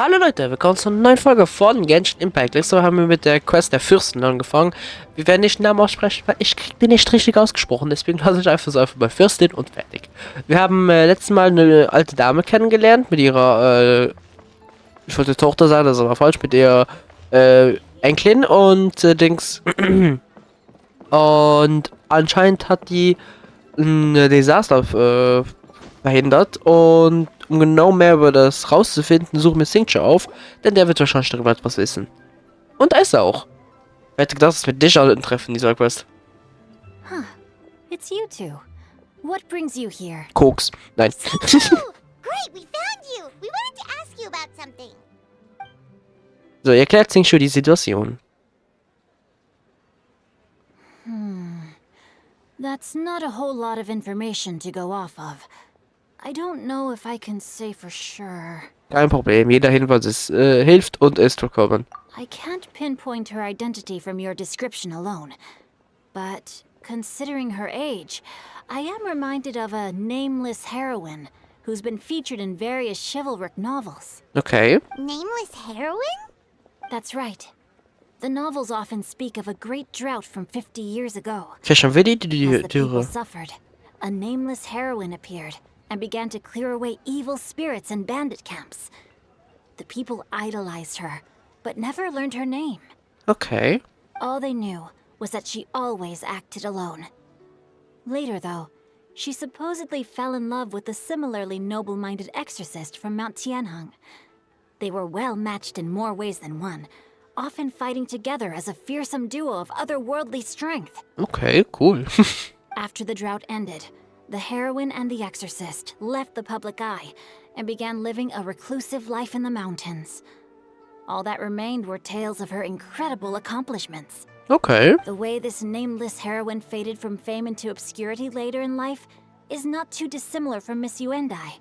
Hallo Leute, willkommen zur neuen Folge von Genshin Impact. Letztes Mal haben wir mit der Quest der Fürsten angefangen. Wir werden nicht den Namen aussprechen, weil ich krieg den nicht richtig ausgesprochen. Deswegen lasse ich einfach bei Fürstin und fertig. Wir haben letztes Mal eine alte Dame kennengelernt mit ihrer, ich wollte Tochter sagen, das ist aber falsch, mit ihrer Enkelin und Dings. Und anscheinend hat die ein Desaster verhindert und um genau mehr über das rauszufinden, suchen wir Xingqiu auf, denn der wird wahrscheinlich darüber etwas wissen. Und da ist er auch. Wer hätte gedacht, dass wir dich alle treffen in dieser Quest? Huh. It's you two. What brings you here? Koks. Nein. Great, we found you. We wanted to ask you about something. So, erklärt Xingqiu die Situation. That's not a whole lot of information to go off of. I don't know if I can say for sure. Kein Problem, jeder Hinweis ist, hilft und ist willkommen. I can't pinpoint her identity from your description alone. But considering her age, I am reminded of a nameless heroine who's been featured in various chivalric novels. Okay. Nameless heroine? That's right. The novels often speak of a great drought from 50 years ago. Okay, schon wieder As the people Dürre. suffered, a nameless heroine appeared and began to clear away evil spirits and bandit camps. The people idolized her, but never learned her name. Okay. All they knew was that she always acted alone. Later, though, she supposedly fell in love with a similarly noble-minded exorcist from Mount Tianheng. They were well matched in more ways than one, often fighting together as a fearsome duo of otherworldly strength. Okay, cool. After the drought ended, the heroine and the exorcist left the public eye and began living a reclusive life in the mountains. All that remained were tales of her incredible accomplishments. Okay. The way this nameless heroine faded from fame into obscurity later in life is not too dissimilar from Miss Yuendai.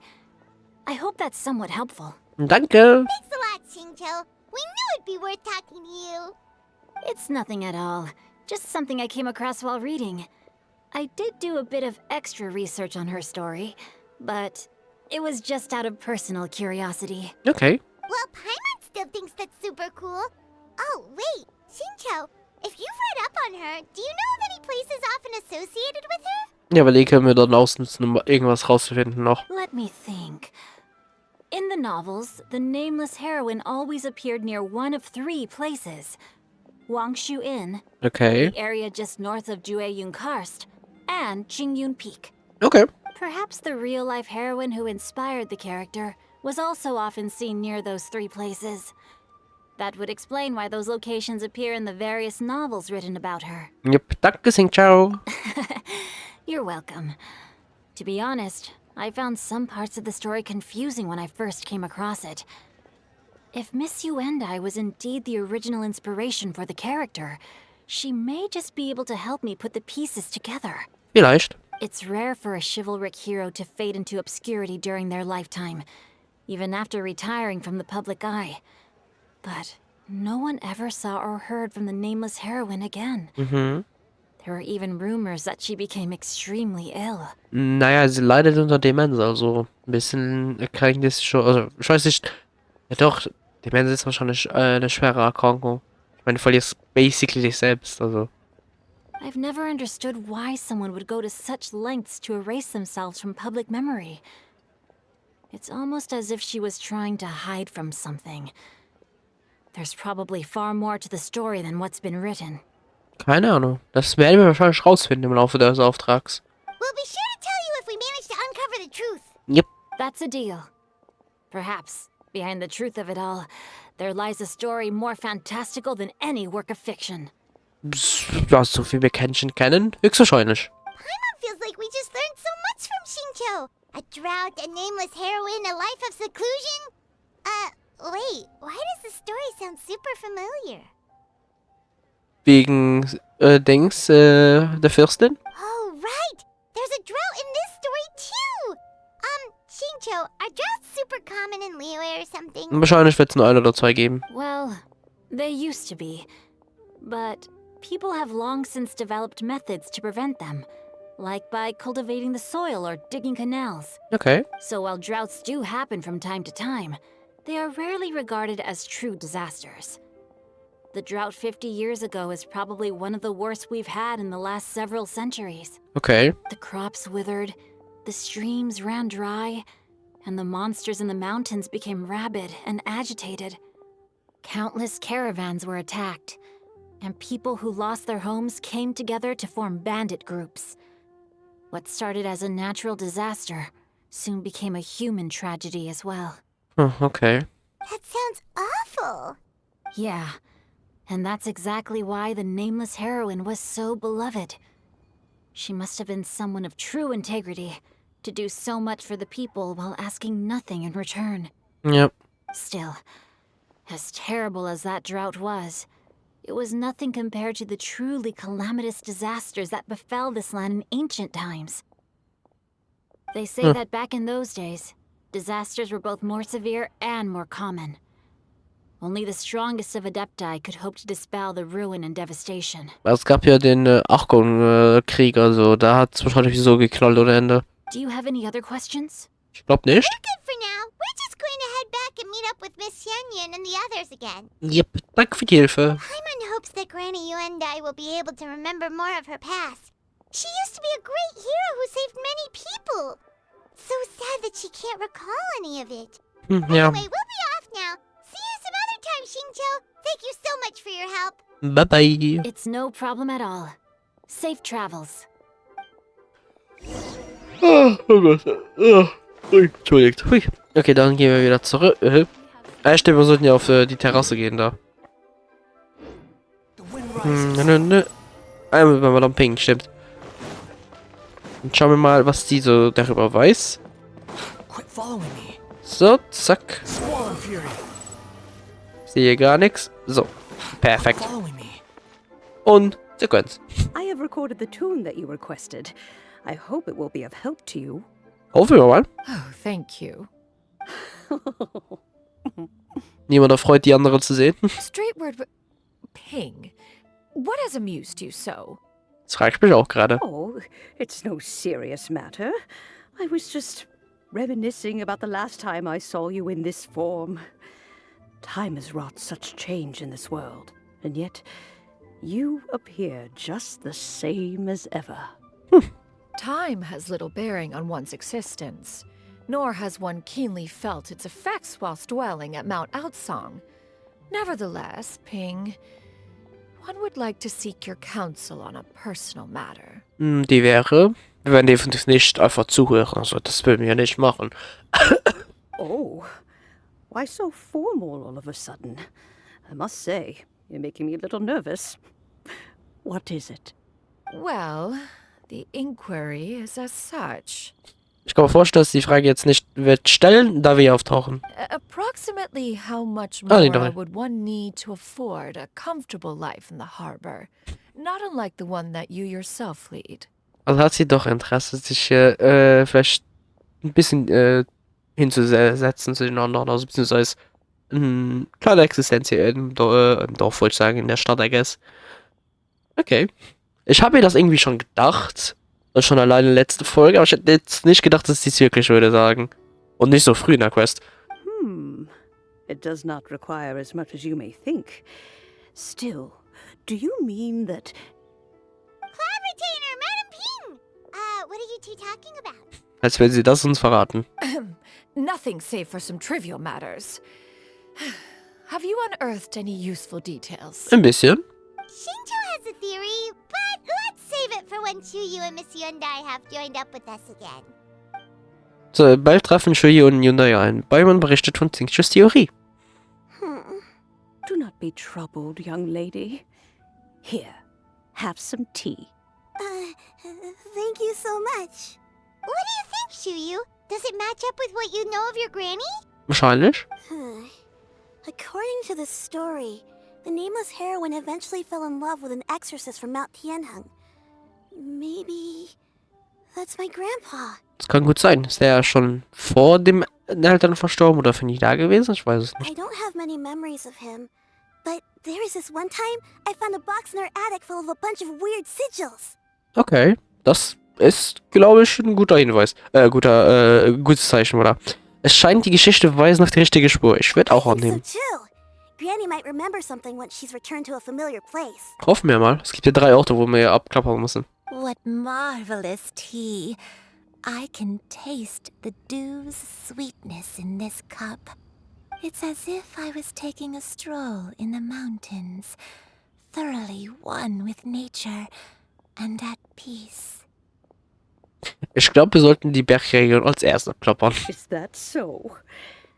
I hope that's somewhat helpful. Danke. Thanks a lot, Xingqiu. We knew it'd be worth talking to you. It's nothing at all, just something I came across while reading. I did do a bit of extra research on her story, but it was just out of personal curiosity. Okay. Well, Paimon still thinks that's super cool. Oh, wait, Xingqiu, if you've read up on her, do you know of any places often associated with her? Ja, weil die können wir dann ausnutzen, um irgendwas rauszufinden noch. Let me think. In the novels, the nameless heroine always appeared near one of three places. Wangshu Inn, Okay. the area just north of Jueyun Karst, and Qingyun Peak. Okay. Perhaps the real-life heroine who inspired the character was also often seen near those three places. That would explain why those locations appear in the various novels written about her. Yep, danke, Xingqiu. You're welcome. To be honest, I found some parts of the story confusing when I first came across it. If Miss Yuendai was indeed the original inspiration for the character, she may just be able to help me put the pieces together. Vielleicht. It's rare for a chivalric hero to fade into obscurity during their lifetime, even after retiring from the public eye. But no one ever saw or heard from the nameless heroine again. Mhm. There were even rumors that she became extremely ill. Naja, sie leidet unter Demenz, also ein bisschen erkrankt ist sie schon. Also, ich weiß nicht. Ja doch, Demenz ist wahrscheinlich eine schwere Erkrankung. Ich meine, du verlierst basically dich selbst, also. I've never understood why someone would go to such lengths to erase themselves from public memory. It's almost as if she was trying to hide from something. There's probably far more to the story than what's been written. Keine Ahnung. Das werden wir wahrscheinlich rausfinden im Laufe des Auftrags. We'll be sure to tell you if we manage to uncover the truth. Yep. That's a deal. Perhaps, behind the truth of it all, there lies a story more fantastical than any work of fiction. Ja, so viel wir Genshin kennen, höchstwahrscheinlich. Paimon feels like we just learned so much from Xingqiu. A drought, a nameless heroine, a life of seclusion. Wait, why does the story sound super familiar? Wegen, Dings, der Fürstin? Oh, right! There's a drought in this story too! Xingqiu, are droughts super common in Liyue or something? Wahrscheinlich wird es nur ein oder zwei geben. Well, they used to be. But people have long since developed methods to prevent them, like by cultivating the soil or digging canals. Okay. So while droughts do happen from time to time, they are rarely regarded as true disasters. The drought 50 years ago is probably one of the worst we've had in the last several centuries. Okay. The crops withered, the streams ran dry, and the monsters in the mountains became rabid and agitated. Countless caravans were attacked, and people who lost their homes came together to form bandit groups. What started as a natural disaster soon became a human tragedy as well. Oh, okay. That sounds awful. Yeah, and that's exactly why the nameless heroine was so beloved. She must have been someone of true integrity, to do so much for the people while asking nothing in return. Yep. Still, as terrible as that drought was, it was nothing compared to the truly calamitous disasters that befell this land in ancient times. They say that back in those days, disasters were both more severe and more common. Only the strongest of Adepti could hope to dispel the ruin and devastation. Es gab ja den Achgon-Krieg, also da hat es wahrscheinlich so geknallt ohne Ende. Do you have any other questions? Ich glaub nicht. We're good for now. We're just going to head back and meet up with Miss Xianyun and the others again. Yep, danke für die Hilfe. Paimon hopes that Granny Yuendai will be able to remember more of her past. She used to be a great hero who saved many people. So sad that she can't recall any of it. Ja. Anyway, we'll be off now. See you some other time, Xingqiu. Thank you so much for your help. Bye bye. It's no problem at all. Safe travels. Oh Gott. Ui, entschuldigt. Hui. Okay, dann gehen wir wieder zurück. Stimmt, wir sollten ja auf die Terrasse gehen da. Nö. Einmal bei Madame Ping, stimmt. Und schauen wir mal, was die so darüber weiß. So, zack. Sehe gar nichts. So, perfekt. Und Sequenz. I have recorded the tune that you requested. I hope it will be of help to you. Hoffen wir mal. Oh, thank you. Niemand erfreut, die anderen zu sehen. Straight word, Ping. What has amused you so? Das frage ich mich auch gerade. Oh, it's no serious matter. I was just reminiscing about the last time I saw you in this form. Time has wrought such change in this world, and yet you appear just the same as ever. Time has little bearing on one's existence, nor has one keenly felt its effects whilst dwelling at Mount Outsong. Nevertheless, Ping, one would like to seek your counsel on a personal matter. Die wäre, wir werden definitiv nicht einfach zuhören, also das würden wir ja nicht machen. Oh, why so formal all of a sudden? I must say, you're making me a little nervous. What is it? Well, the inquiry is as such. Ich kann mir vorstellen, dass die Frage jetzt nicht wird stellen, da wir hier auftauchen. Approximately how much nee, more doch. would one need to afford a comfortable life in the harbor, not unlike the one that you yourself lead? Also hat sie doch Interesse, sich vielleicht ein bisschen hinzusetzen zu den anderen, also beziehungsweise kleine Existenz hier im Dorf, wollte ich sagen, in der Stadt, I guess. Okay. Ich habe mir das irgendwie schon gedacht. Das schon alleine letzte Folge, aber ich hätte jetzt nicht gedacht, dass sie es wirklich würde sagen. Und nicht so früh in der Quest. It does not require as much as you may think. Still, do you mean that... Cloud Retainer, Madam Ping! What are you two talking about? Als wenn sie das uns verraten. Nothing save for some trivial matters. Have you unearthed any useful details? Ein bisschen. Xingqiu has a theory, but let's save it for when Chuyu and Miss Yuendai have joined up with us again. So, bald treffen Shuyi und Hyundai ein. Beimann berichtet von Xingqius Theorie. Do not be troubled, young lady. Here, have some tea. Thank you so much. What do you think, Chuyu? Does it match up with what you know of your granny? Wahrscheinlich. According to the story, the nameless heroine eventually fell in love with an exorcist from Mount Tianheng. Maybe that's my grandpa. Das kann gut sein. Ist der ja schon vor dem Eltern verstorben oder finde ich da gewesen? Ich weiß es I nicht. don't have many memories of him, but there was this one time I found a box in our attic full of a bunch of weird sigils. Okay. Das ist, glaube ich, ein guter Hinweis. Gutes Zeichen, oder? Es scheint, die Geschichte weisen auf die richtige Spur. Ich würde auch I think annehmen. so too. Granny might remember something once she's returned to a familiar place. Hoffen wir mal. Es gibt ja 3 Orte, wo wir abklappern müssen. What marvelous tea. I can taste the dew's sweetness in this cup. It's as if I was taking a stroll in the mountains, thoroughly one with nature and at peace. Ich glaube, wir sollten die Bergregion als erstes abklappern. Is that so?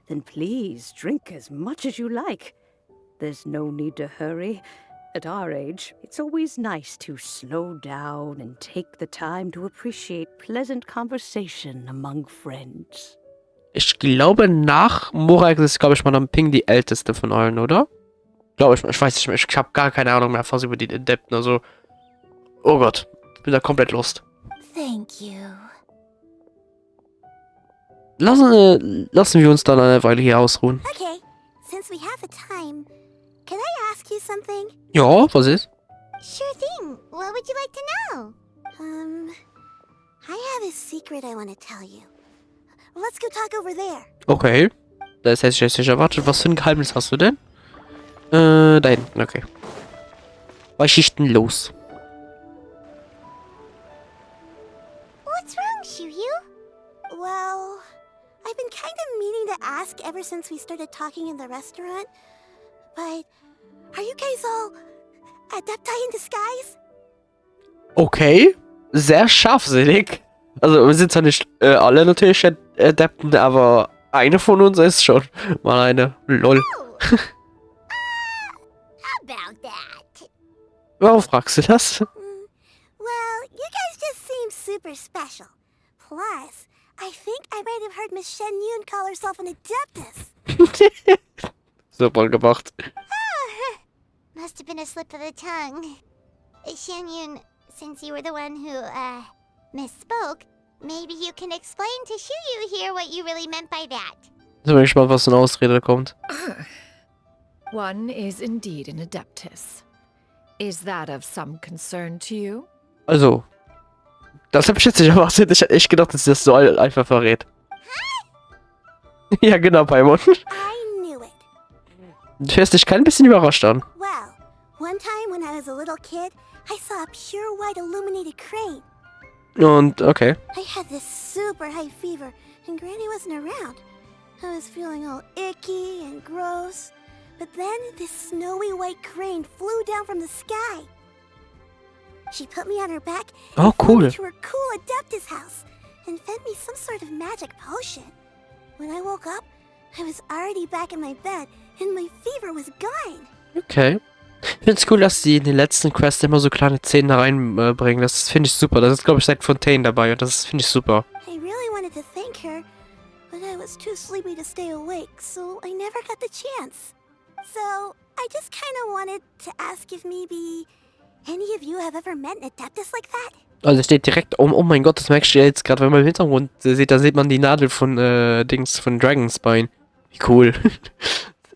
Then please drink as much as you like. There's no need to hurry. At our age, it's always nice to slow down and take the time to appreciate pleasant conversation among friends. Ich glaube, nach Morax ist, glaube ich, Madame Ping die älteste von allen, oder? Glaube ich, ich weiß nicht mehr. Ich habe gar keine Ahnung mehr fast über die Adepten. Also, oh Gott, ich bin da komplett lost. Thank you. Lassen wir uns dann eine Weile hier ausruhen. Okay, since we have the time, can I ask you something? Ja, was ist? Sure thing. What would you like to know? I have a secret I want to tell you. Let's go talk over there. Okay. Das hätte ich jetzt nicht erwartet. Was für ein Geheimnis hast du denn? Da hinten, okay. Was ist denn los? What's wrong, Shiryu? Well, I've been kind of meaning to ask ever since we started talking in the restaurant, but are you guys all adepti in disguise? Okay. Sehr scharfsinnig. Also, wir sind zwar nicht alle natürlich Adepten, aber eine von uns ist schon mal eine. Lol. About that. Warum fragst du das? Well, you guys just seem super special. Plus, I think I might have heard Miss Xianyun call herself an adeptus. Super gemacht. Must have been a slip of the tongue. Xianyun, since you were the one who, misspoke, maybe you can explain to Shiryu here what you really meant by that. Ich bin gespannt, was für eine Ausrede kommt. One is indeed an adeptus. Is that of some concern to you? Also, das habe ich jetzt nicht erwartet. Ich hätte echt gedacht, dass sie das so einfach verrät. Ja, genau, Paimon. I knew it. Du hörst dich kein bisschen überrascht an. Well, one time when I was a little kid, I saw a pure white illuminated crane. Und, okay. I had this super high fever, and Granny wasn't around. I was feeling all icky and gross. But then this snowy white crane flew down from the sky. She put me on her back Oh, and flew me cool. to her cool adeptus house and fed me some sort of magic potion. When I woke up, I was already back in my bed and my fever was gone. Okay. Ich finde es cool, dass sie in den letzten Quests immer so kleine Szenen da reinbringen. Das finde ich super. Das ist, glaube ich, seit Fontaine dabei und das finde ich super. I really wanted to thank her, but I was too sleepy to stay awake, so I never got the chance. So, I just kind of wanted to ask if maybe any of you have ever met an adeptus like that? Also steht direkt, oh mein Gott, das merkst du ja jetzt gerade, wenn man im Hintergrund sieht, da sieht man die Nadel von von Dragonspine. Wie cool.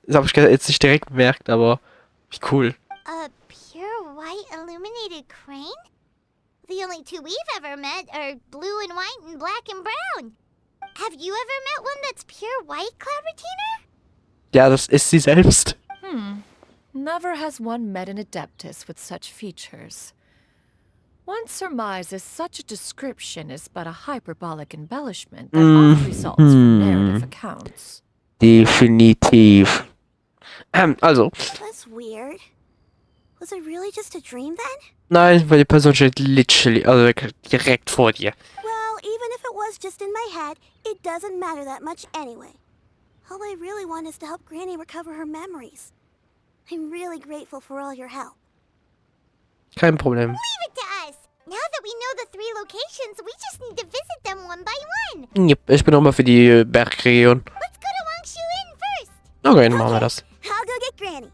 Das habe ich jetzt nicht direkt bemerkt, aber wie cool. A pure white illuminated crane? The only two we've ever met are blue and white and black and brown. Have you ever met one that's pure white, Cloud Retainer? Ja, das ist sie selbst. Never has one met an adeptus with such features. One surmises such a description is but a hyperbolic embellishment that oft results from narrative accounts. Definitiv. Also, That's weird. Was it really just a dream then? nein, weil die Person steht literally, also wirklich direkt vor dir. Well, even if it was just in my head, it doesn't matter that much anyway. All I really want is to help Granny recover her memories. I'm really grateful for all your help. Kein Problem. Leave it to us. Now that we know the 3 locations, we just need to visit them one by one. Yep, ich bin auch mal für die Bergregion. Let's go to Wangshu first. Okay, dann machen wir das. I'll go get Granny.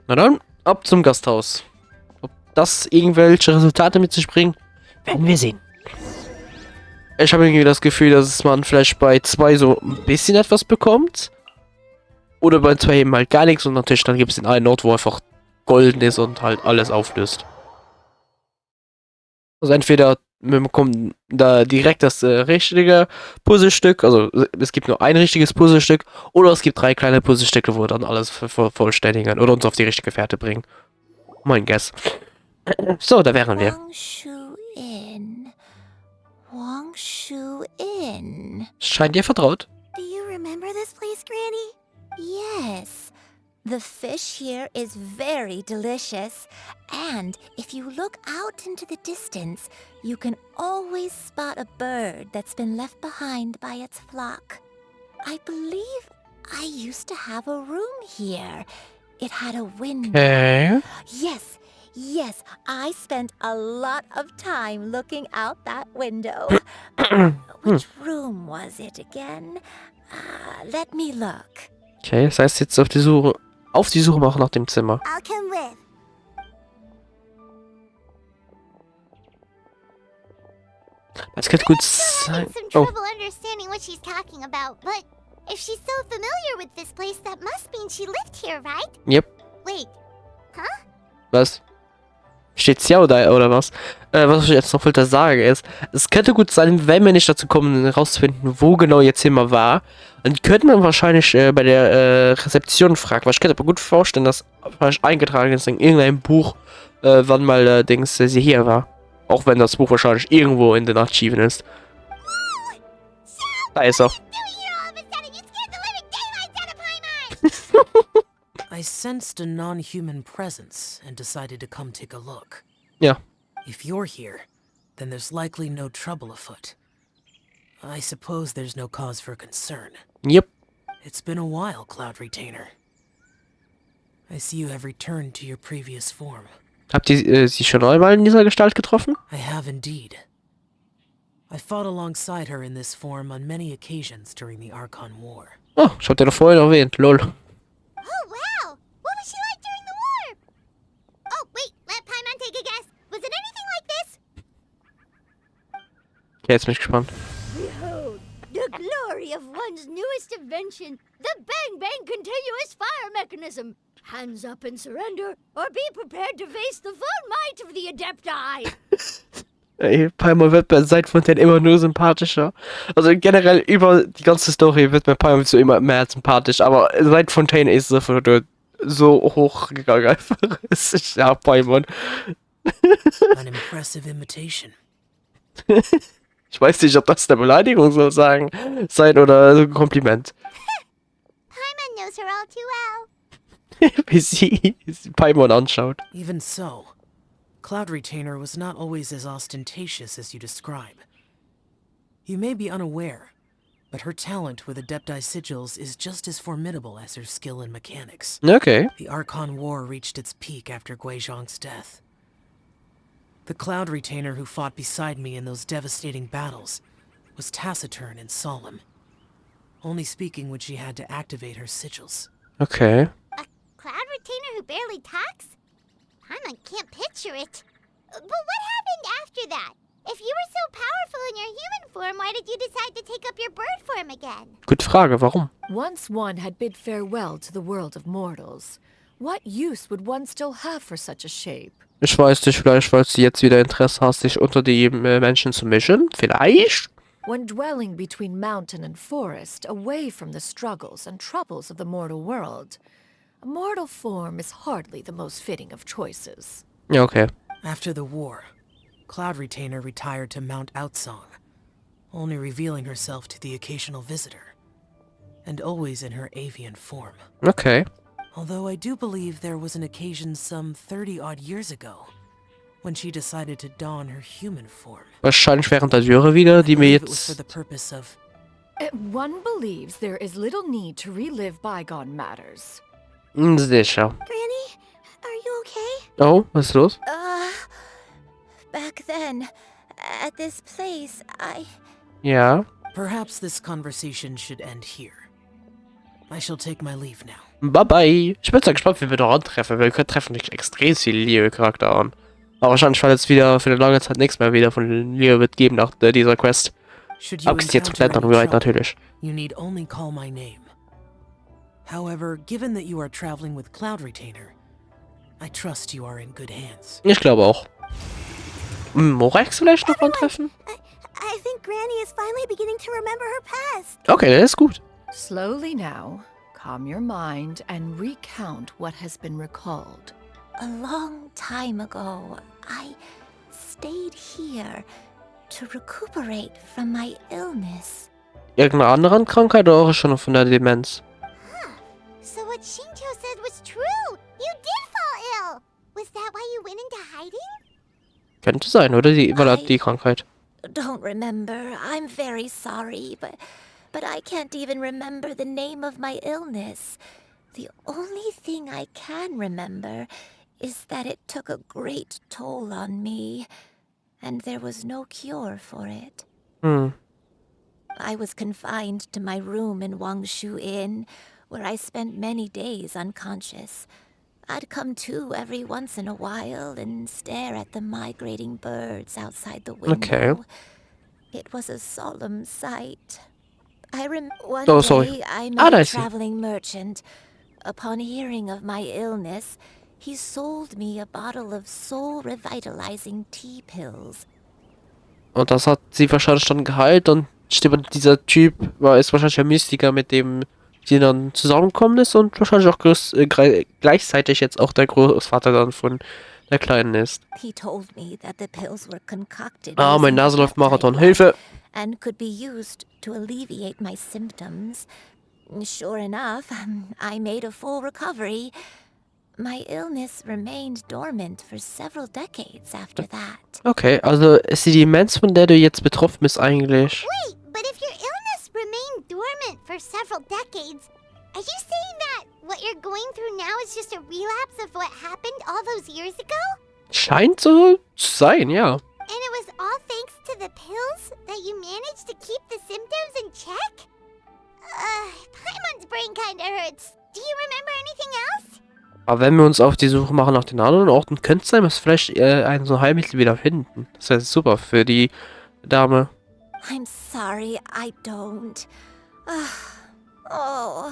Na dann, ab zum Gasthaus. Ob das irgendwelche Resultate mit sich bringt, werden wir sehen. Ich habe irgendwie das Gefühl, dass man vielleicht bei 2 so ein bisschen etwas bekommt. Oder bei 2 eben halt gar nichts und natürlich dann gibt es den einen Ort, wo einfach golden ist und halt alles auflöst. Also entweder wir bekommen da direkt das richtige Puzzlestück. Also es gibt nur ein richtiges Puzzlestück oder es gibt 3 kleine Puzzlestücke, wo wir dann alles vervollständigen oder uns auf die richtige Fährte bringen. Mein Guess. So, da wären wir. Wangshu Inn. Scheint dir vertraut. Do you remember this place, Granny? Yes. The fish here is very delicious. And if you look out into the distance, you can always spot a bird that's been left behind by its flock. I believe I used to have a room here. It had a window. Okay. Yes, I spent a lot of time looking out that window. Which room was it again? Let me look. Okay, das heißt jetzt auf die Suche machen nach dem Zimmer. I'll come with. Das könnte gut I'm sein. having some Oh, trouble understanding what she's talking about, but if she's so familiar with this place, that must mean she lived here, right? yep. Wait, Was? Steht Xiao da oder was? Was ich jetzt noch weiter sage ist, es könnte gut sein, wenn wir nicht dazu kommen, herauszufinden, wo genau ihr Zimmer war, dann könnte man wahrscheinlich bei der Rezeption fragen. Weil ich könnte mir gut vorstellen, dass wahrscheinlich eingetragen ist in irgendeinem Buch, wann mal sie hier war. Auch wenn das Buch wahrscheinlich irgendwo in den Archiven ist. Da ist er. I sensed a non-human presence and decided to come take a look. Ja. If you're here, then there's likely no trouble afoot. I suppose there's no cause for concern. Yep. It's been a while, Cloud Retainer. I see you have returned to your previous form. Habt ihr sie schon einmal in dieser Gestalt getroffen? I have indeed. I fought alongside her in this form on many occasions during the Archon War. Oh, ich hab den doch vorhin erwähnt, lol. oh wow! What was she like during the war? Oh, wait, let Paimon take a guess. Was it anything like this? Okay, jetzt bin ich gespannt. Behold, the glory of one's newest invention, the Bang Bang continuous fire mechanism. Hands up and surrender, or be prepared to face the full might of the Adepti. Ey, Paimon wird bei Seit von denen immer nur sympathischer. Also generell über die ganze Story wird mir Paimon so immer mehr sympathisch, aber Seit Fontaine ist so hochgegangen einfach. Es ist ja Paimon. An impressive imitation. Ich weiß nicht, ob das eine Beleidigung soll sein oder so ein Kompliment. Paimon knows her all too well. Wie sie Paimon anschaut. Even so, Cloud Retainer was not always as ostentatious as you describe. You may be unaware, but her talent with Adepti sigils is just as formidable as her skill in mechanics. Okay. The Archon War reached its peak after Guizhong's death. The Cloud Retainer who fought beside me in those devastating battles was taciturn and solemn, only speaking when she had to activate her sigils. Okay. Cloud Retainer who barely talks? Paimon can't picture it. But what happened after that? If you were so powerful in your human form, why did you decide to take up your bird form again? Gute Frage, warum? Once one had bid farewell to the world of mortals, what use would one still have for such a shape? Ich weiß nicht, vielleicht weil du jetzt wieder Interesse hast, dich unter die Menschen zu mischen? Vielleicht? When dwelling between mountain and forest, away from the struggles and troubles of the mortal world, a mortal form is hardly the most fitting of choices. Ja, okay. After the war, Cloud Retainer retired to Mount Outsong, only revealing herself to the occasional visitor, and always in her avian form. Okay. Although I do believe there was an occasion some 30-odd years ago, when she decided to don her human form. Wahrscheinlich während der Dürre wieder, die I mir believe it was for jetzt... the purpose of... One believes there is little need to relive bygone matters. Sicher. Granny, are you okay? Oh, was ist los? Back then, at this place, Ja. Perhaps this conversation should end here. I shall take my leave now. Bye bye. Ich bin sehr gespannt, wie wir da antreffen. Wir treffen nicht extrem viele Leo-Charakter an. Aber wahrscheinlich weil jetzt wieder für eine lange Zeit nichts mehr wieder von Leo wird geben nach dieser Quest. Should you Abgesehen jetzt encounter komplett any darüber trouble, natürlich. you need only call my name. However, given that you are traveling with Cloud Retainer, I trust you are in good hands. Ich glaube auch. Morex vielleicht noch antreffen? I think Granny is finally beginning to remember her past. Okay, das ist gut. Slowly now, calm your mind and recount what has been recalled. A long time ago, I stayed here to recuperate from my illness. Irgendeine andere Krankheit oder auch schon von der Demenz? So what Shinto said was true. You did fall ill. Was that why you went into hiding? Könnte sein, oder? Die Krankheit. Don't remember. I'm very sorry, but I can't even remember the name of my illness. The only thing I can remember is that it took a great toll on me, and there was no cure for it. I was confined to my room in Wangshu Inn, where I spent many days unconscious. I'd come to every once in a while and stare at the migrating birds outside the window. Okay. It was a solemn sight. One sorry. day I met I a see. traveling merchant. Upon hearing of my illness, he sold me a bottle of soul-revitalizing tea pills. Und das hat sie wahrscheinlich dann geheilt und stimmt, dieser Typ ist wahrscheinlich ein Mystiker, mit dem sie dann zusammengekommen ist und wahrscheinlich auch gleichzeitig jetzt auch der Großvater dann von der Kleinen ist. He told me that the pills were concocted Ah, mein using Nase läuft peptide Marathon. lab Hilfe! and could be used to alleviate my symptoms. Sure enough, I made a full recovery. My illness remained dormant for several decades after that. Okay, also ist die Demenz, von der du jetzt betroffen bist, eigentlich... Wait, but if your illness remained dormant for several decades, are you saying that what you're going through now is just a relapse of what happened all those years ago? Scheint so zu sein, ja. And it was all thanks to the pills that you managed to keep the symptoms in check? Paimon's brain kinda hurts. Do you remember anything else? Aber wenn wir uns auf die Suche machen nach den anderen Orten, könnte es sein, dass wir vielleicht ein so ein Heilmittel wieder finden. Das wäre super für die Dame. I'm sorry, I don't. Oh,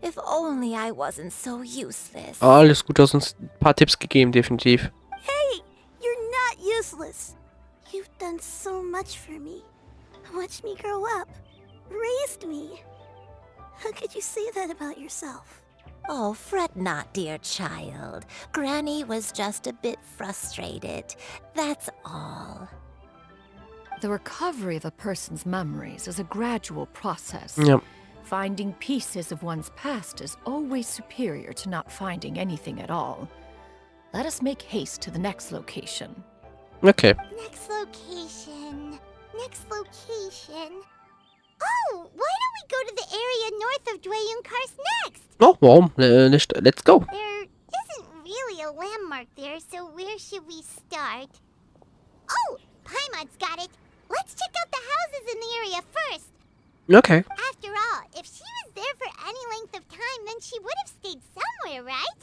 if only I wasn't so useless. Alles gut, du hast uns ein paar Tipps gegeben, definitiv. Hey, you're not useless. You've done so much for me. Watched me grow up. Raised me. How could you say that about yourself? Oh, fret not, dear child. Granny was just a bit frustrated. That's all. The recovery of a person's memories is a gradual process. Ja. Finding pieces of one's past is always superior to not finding anything at all. Let us make haste to the next location. Okay. Next location. Next location. Oh, why don't we go to the area north of Dwayunkars next? Oh, warum nicht? Let's go. There isn't really a landmark there, so where should we start? Oh, Paimon's got it. Let's check out the houses in the area first. Okay. After all, if she was there for any length of time, then she would have stayed somewhere, right?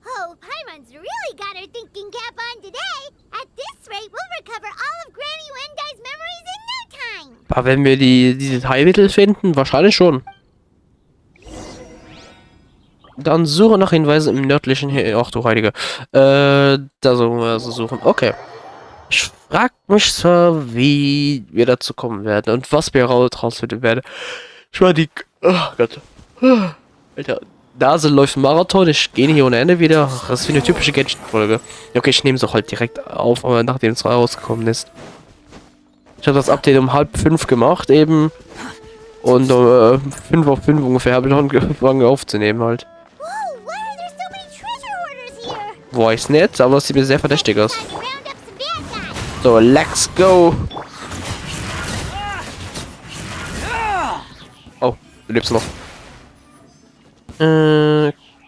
Oh, Paimon's really got her thinking cap on today. At this rate, we'll recover all of Granny Wendai's memories in no time. Aber wenn wir diese Heilmittel finden, wahrscheinlich schon. Dann suche nach Hinweisen im nördlichen... Ach du Heilige. Da sollen wir also suchen. Okay. Ich frag mich zwar, wie wir dazu kommen werden und was wir rausfinden werden. Ich meine, die... Oh Gott. Alter, Nase läuft Marathon. Ich gehe hier ohne Ende wieder. Das ist wie eine typische Genshin-Folge. Okay, ich nehme es auch halt direkt auf, aber nachdem es rausgekommen ist. Ich habe das Update um 4:30 gemacht eben. Und um 4:05 ungefähr habe ich noch angefangen aufzunehmen halt. Whoa, why are there so many treasure orders here? Weiß nicht, aber es sieht mir sehr verdächtig aus. Time to round up some bad guys. So, let's go! Oh, du lebst noch.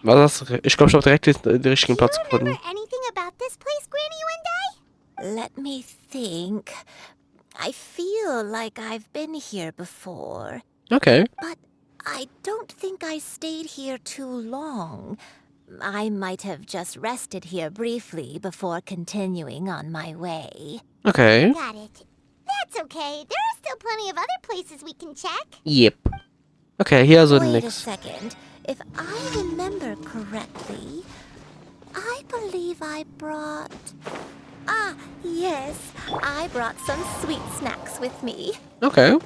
Was ist das? Ich glaube, ich habe direkt den richtigen Platz Do you gefunden. remember anything about this place, Granny Wendai? Let me think. I feel like I've been here before, Okay. but I don't think I stayed here too long. I might have just rested here briefly before continuing on my way. Okay. Got it. That's okay. There are still plenty of other places we can check. Yep. Okay, hier also Wait a nix. second. If I remember correctly, I believe I brought Ah, yes. I brought some sweet snacks with me. Okay.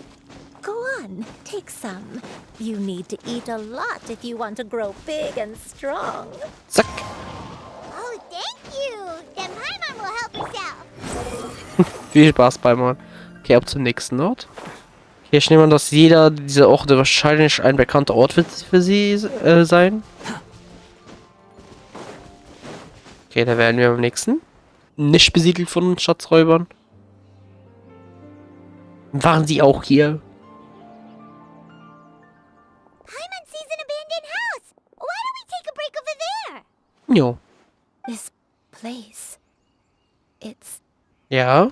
Go on, take some. You need to eat a lot if you want to grow big and strong. Zack. Oh, thank you. Then Paimon will help herself. Viel Spaß beim Okay, ab zum nächsten Ort. Okay, ich nehme an, dass jeder dieser Orte wahrscheinlich ein bekannter Ort wird für sie sein. Okay, da werden wir beim nächsten. Nicht besiedelt von Schatzräubern. Waren sie auch hier? Paimon sees an abandoned house. Why don't we take a break over there? Jo. This place. It's Ja.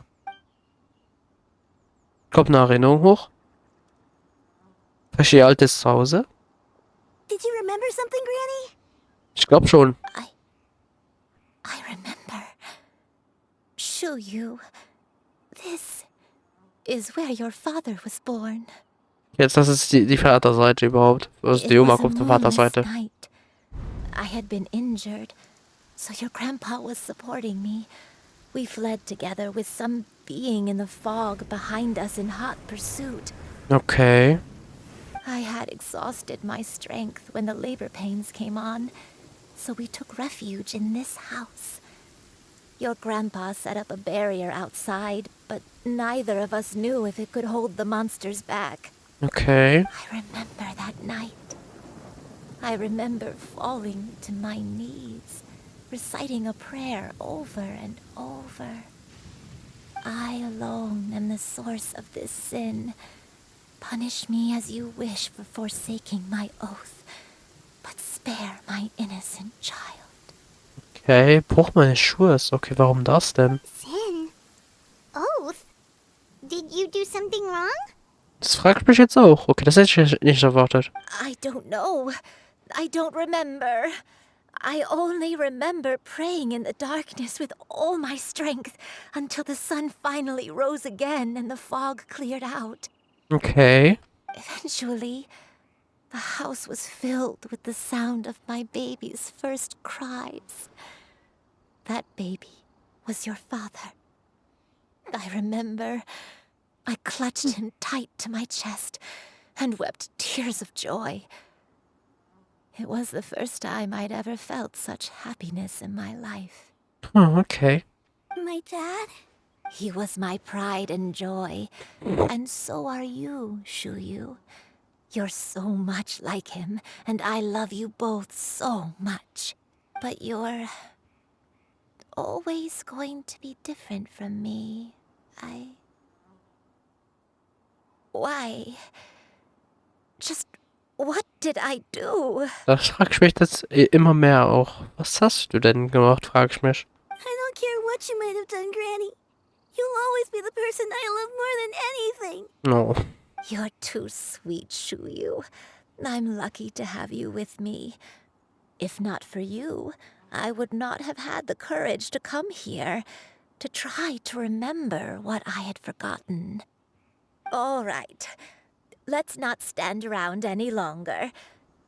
Kommt eine Erinnerung hoch. Verstehe altes Zuhause. Did you remember something, Granny? Ich glaube schon. I remember. Shuyu. This is where your father was born. Jetzt, das ist die Vaterseite überhaupt. Also die It Oma was a kommt von moonless Vaterseite. night. I had been injured, so your grandpa was supporting me. We fled together with some being in the fog behind us in hot pursuit. Okay. I had exhausted my strength when the labor pains came on, so we took refuge in this house. Your grandpa set up a barrier outside, but neither of us knew if it could hold the monsters back. Okay. I remember that night. I remember falling to my knees, reciting a prayer over and over. I alone am the source of this sin. Punish me as you wish for forsaking my oath, but spare my innocent child. Okay, Bruch meines Schuhes. Okay, warum das denn? Sin? Oath? Did you do something wrong? Das fragt mich jetzt auch. Okay, das hätte ich nicht erwartet. I don't know. I don't remember. I only remember praying in the darkness with all my strength until the sun finally rose again and the fog cleared out. Okay. Eventually, the house was filled with the sound of my baby's first cries. That baby was your father. I remember I clutched him tight to my chest and wept tears of joy. It was the first time I'd ever felt such happiness in my life. Oh, okay. My dad? He was my pride and joy, and so are you, Shuyu. You're so much like him, and I love you both so much. But you're always going to be different from me. Why? Just what did I do? Das frage ich mich jetzt immer mehr auch. Was hast du denn gemacht, frage ich mich. I don't care what you might have done, Granny. You'll always be the person I love more than anything. No. You're too sweet, Shuyu. I'm lucky to have you with me. If not for you, I would not have had the courage to come here, to try to remember what I had forgotten. All right. Let's not stand around any longer.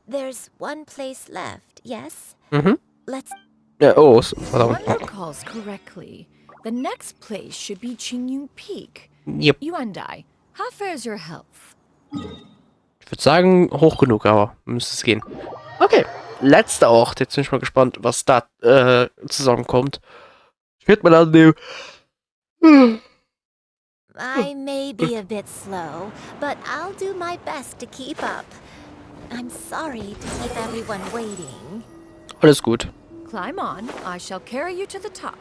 There's one place left, yes? Mhm. Let's... Ja, oh, If verdammt. one recalls correctly, the next place should be Xianyun Peak. Yep. You and I, how fares your health? Ich würde sagen, hoch genug, aber müsste es gehen. Okay, letzter Ort. Jetzt bin ich mal gespannt, was da zusammenkommt. Ich würde mal annehmen. I may be a bit slow, but I'll do my best to keep up. I'm sorry to keep everyone waiting. Alles gut. Climb on, I shall carry you to the top.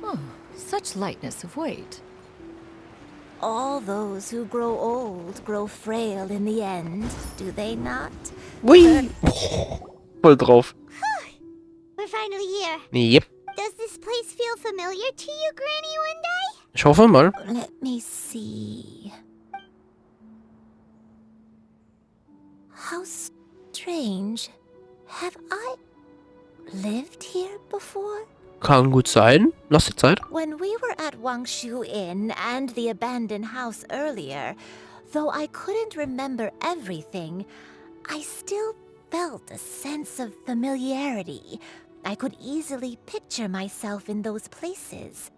Oh, such lightness of weight. All those who grow old grow frail in the end, do they not? Ui. Voll drauf. We're finally here. Yep. Does this place feel familiar to you, Granny, one day? Ich hoffe mal. Let me see. How strange. Have I lived here before? Kann gut sein. Lass die Zeit. When we were at Wangshu Inn and the abandoned house earlier, though I couldn't remember everything, I still felt a sense of familiarity. I could easily picture myself in those places.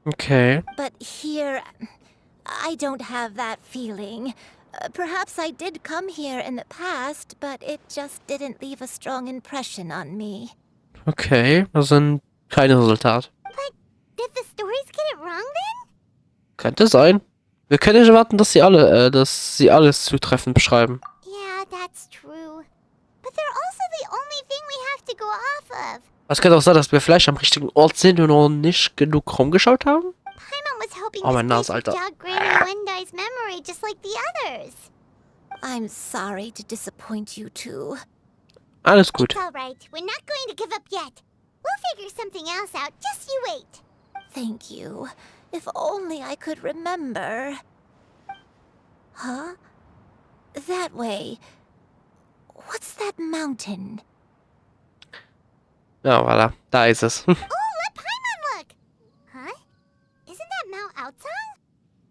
Okay. But here, I don't have that feeling. Perhaps I did come here in the past, but it just didn't leave a strong impression on me. Okay, das sind keine Resultate. But did the stories get it wrong then? Könnte sein. Wir können nicht erwarten, dass sie alles zutreffend beschreiben. Yeah, that's true. But they're also the only thing we have to go off of. Es könnte auch sein, dass wir vielleicht am richtigen Ort sind und noch nicht genug rumgeschaut haben. Paimon was hoping Oh, mein this Nase, place would Alter. jog Granny Wendai's memory just like the others. I'm sorry to disappoint you too. Alles gut. It's alright. We're not going to give up yet. We'll figure something else out. Just you wait. Thank you. If only I could remember. Huh? That way. What's that mountain? Ja, voilà. Da ist es. Oh, let Paimon look! Huh? Isn't that Mount Outsong?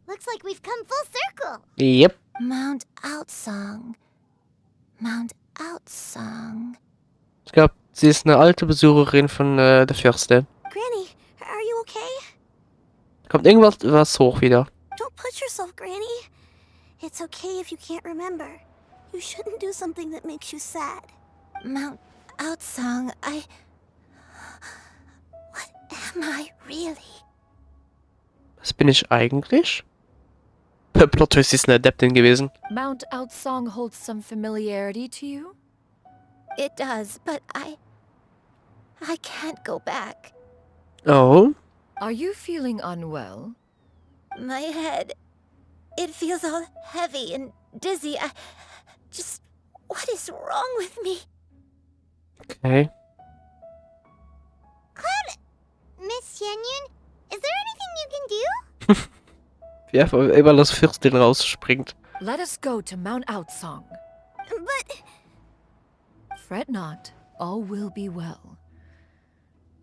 Looks like we've come full circle. Yep. Mount Outsong. Mount Outsong. Ich glaube, sie ist eine alte Besucherin von der Fürstin. Granny, are you okay? Kommt irgendwas hoch wieder. Don't push yourself, Granny. It's okay if you can't remember. You shouldn't do something that makes you sad. Mount Outsong, What am I really? Was bin ich eigentlich? Plot-Twist ist eine Adeptin gewesen. Mount Outsong holds some familiarity to you? It does, but I can't go back. Oh. Are you feeling unwell? My head, it feels all heavy and dizzy. What is wrong with me? Okay. Cloud, Miss Xianyun, is there anything you can do? Wie einfach immer das Fürstin rausspringt. Let us go to Mount Outsong. But Fret not, all will be well.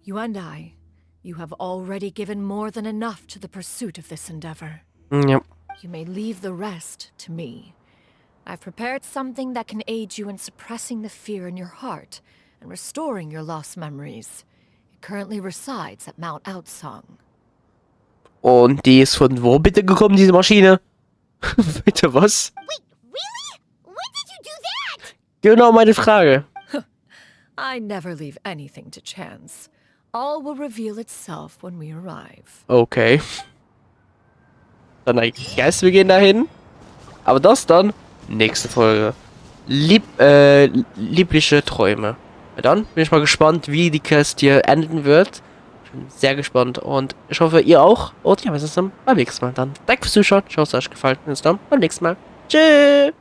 You and I, you have already given more than enough to the pursuit of this endeavor. Yep. You may leave the rest to me. I've prepared something that can aid you in suppressing the fear in your heart and restoring your lost memories. It currently resides at Mount Outsong. Und die ist von wo bitte gekommen, diese Maschine? Bitte was? Wait, really? When did you do that? Genau meine Frage. I never leave anything to chance. All will reveal itself when we arrive. Okay. Dann I guess wir gehen dahin. Aber das dann nächste Folge. Liebliche Träume. Ja, dann bin ich mal gespannt, wie die Quest hier enden wird. Ich bin sehr gespannt und ich hoffe, ihr auch. Und ja, wir sehen uns dann beim nächsten Mal. Dann danke fürs Zuschauen. Ich hoffe, es hat euch gefallen. Bis dann beim nächsten Mal. Tschüss.